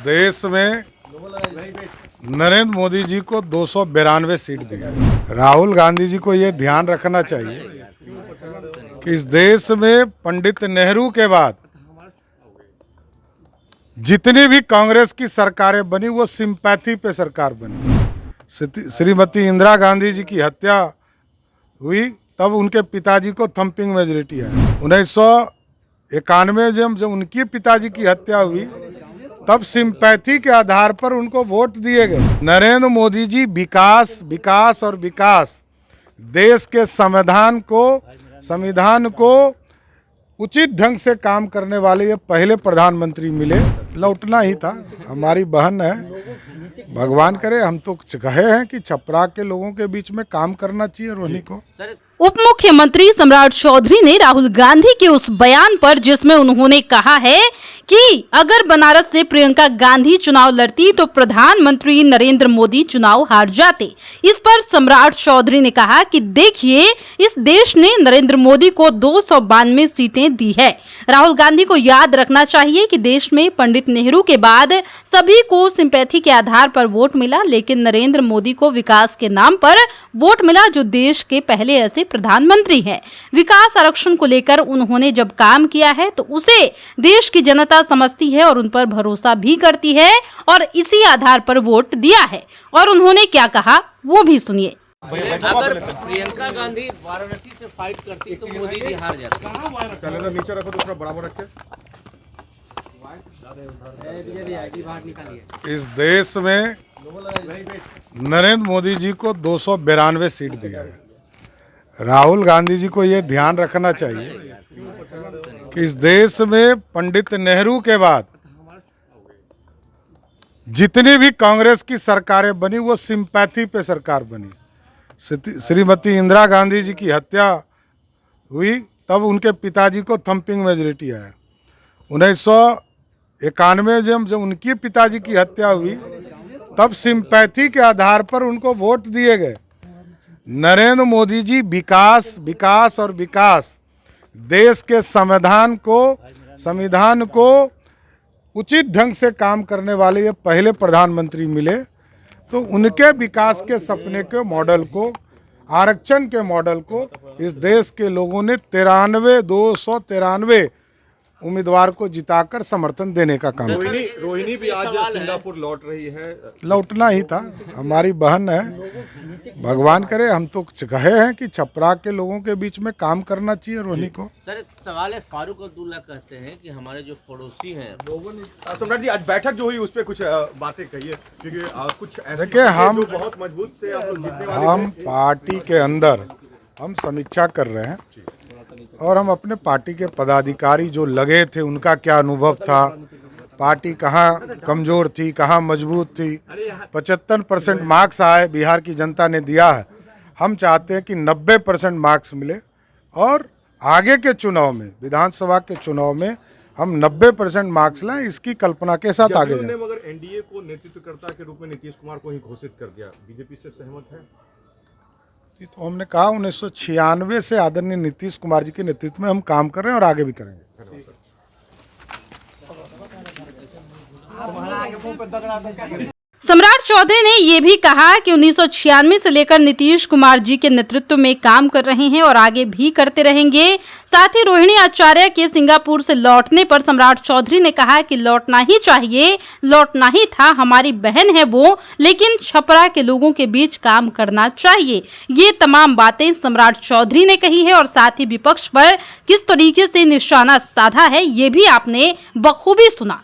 देश में नरेंद्र मोदी जी को 292 सीट दी है। राहुल गांधी जी को ये ध्यान रखना चाहिए कि इस देश में पंडित नेहरू के बाद जितनी भी कांग्रेस की सरकारें बनी वो सिंपैथी पे सरकार बनी। श्रीमती इंदिरा गांधी जी की हत्या हुई तब उनके पिताजी को थम्पिंग मेजॉरिटी है। 1991 जब उनके पिताजी की हत्या हुई तब सिंपैथी के आधार पर उनको वोट दिए गए। नरेंद्र मोदी जी विकास विकास और विकास, देश के संविधान को उचित ढंग से काम करने वाले ये पहले प्रधानमंत्री मिले। लौटना ही था, हमारी बहन है, भगवान करे। हम तो कहे हैं कि छपरा के लोगों के बीच में काम करना चाहिए रोहिणी को। उप मुख्यमंत्री सम्राट चौधरी ने राहुल गांधी के उस बयान पर जिसमें उन्होंने कहा है कि अगर बनारस से प्रियंका गांधी चुनाव लड़ती तो प्रधानमंत्री नरेंद्र मोदी चुनाव हार जाते, इस पर सम्राट चौधरी ने कहा कि देखिए, इस देश ने नरेंद्र मोदी को 292 सीटें दी है। राहुल गांधी को याद रखना चाहिए कि देश में पंडित नेहरू के बाद सभी को सिंपैथी के आधार पर वोट मिला, लेकिन नरेंद्र मोदी को विकास के नाम पर वोट मिला, जो देश के पहले ऐसे प्रधानमंत्री हैं। विकास आरक्षण को लेकर उन्होंने जब काम किया है तो उसे देश की जनता समझती है और उन पर भरोसा भी करती है और इसी आधार पर वोट दिया है। और उन्होंने क्या कहा वो भी सुनिए। अगर प्रियंका गांधी वाराणसी से फाइट करती तो मोदी जी हार जाते। नीचे रखो, दूसरा बराबर रख के। इस देश में नरेंद्र मोदी जी को 292 सीट दी है। राहुल गांधी जी को ये ध्यान रखना चाहिए कि इस देश में पंडित नेहरू के बाद जितनी भी कांग्रेस की सरकारें बनी वो सिंपैथी पे सरकार बनी। श्रीमती इंदिरा गांधी जी की हत्या हुई तब उनके पिताजी को थम्पिंग मेजॉरिटी है। 1991 जब उनके पिताजी की हत्या हुई तब सिंपैथी के आधार पर उनको वोट दिए गए। नरेंद्र मोदी जी विकास विकास और विकास, देश के संविधान को उचित ढंग से काम करने वाले ये पहले प्रधानमंत्री मिले। तो उनके विकास के सपने के मॉडल को, आरक्षण के मॉडल को इस देश के लोगों ने 293 उम्मीदवार को जिताकर समर्थन देने का काम किया। रोहिणी भी आज सिंगापुर लौट रही है। लौटना ही था, हमारी बहन है, भगवान करे। हम तो कहे हैं कि छपरा के लोगों के बीच में काम करना चाहिए रोहिणी को। सर, एक सवाल है, फारूक अब्दुल्ला कहते हैं कि हमारे जो पड़ोसी हैं। सम्राट जी, आज बैठक जो हुई उस पर कुछ बातें कहिए, क्योंकि कुछ देखिए, हम बहुत मजबूत से आप लोग जीतने वाले। हम पार्टी के अंदर हम समीक्षा कर रहे हैं और हम अपने पार्टी के पदाधिकारी जो लगे थे उनका क्या अनुभव था, पार्टी कहाँ कमज़ोर थी, कहाँ मजबूत थी। 75% मार्क्स आए, बिहार की जनता ने दिया है। हम चाहते हैं कि 90% मार्क्स मिले और आगे के चुनाव में, विधानसभा के चुनाव में हम 90% मार्क्स लाएं, इसकी कल्पना के साथ आगे जाएं। मगर एनडीए को नेतृत्वकर्ता के रूप में नीतीश कुमार को ही घोषित कर दिया, बीजेपी से सहमत है? तो हमने कहा 1996 से आदरणीय नीतीश कुमार जी के नेतृत्व में हम काम कर रहे हैं और आगे भी करेंगे। सम्राट चौधरी ने ये भी कहा कि 1996 से लेकर नीतीश कुमार जी के नेतृत्व में काम कर रहे हैं और आगे भी करते रहेंगे। साथ ही रोहिणी आचार्य के सिंगापुर से लौटने पर सम्राट चौधरी ने कहा कि लौटना ही चाहिए, लौटना ही था, हमारी बहन है वो, लेकिन छपरा के लोगों के बीच काम करना चाहिए। ये तमाम बातें सम्राट चौधरी ने कही है और साथ ही विपक्ष पर किस तरीके से निशाना साधा है ये भी आपने बखूबी सुना।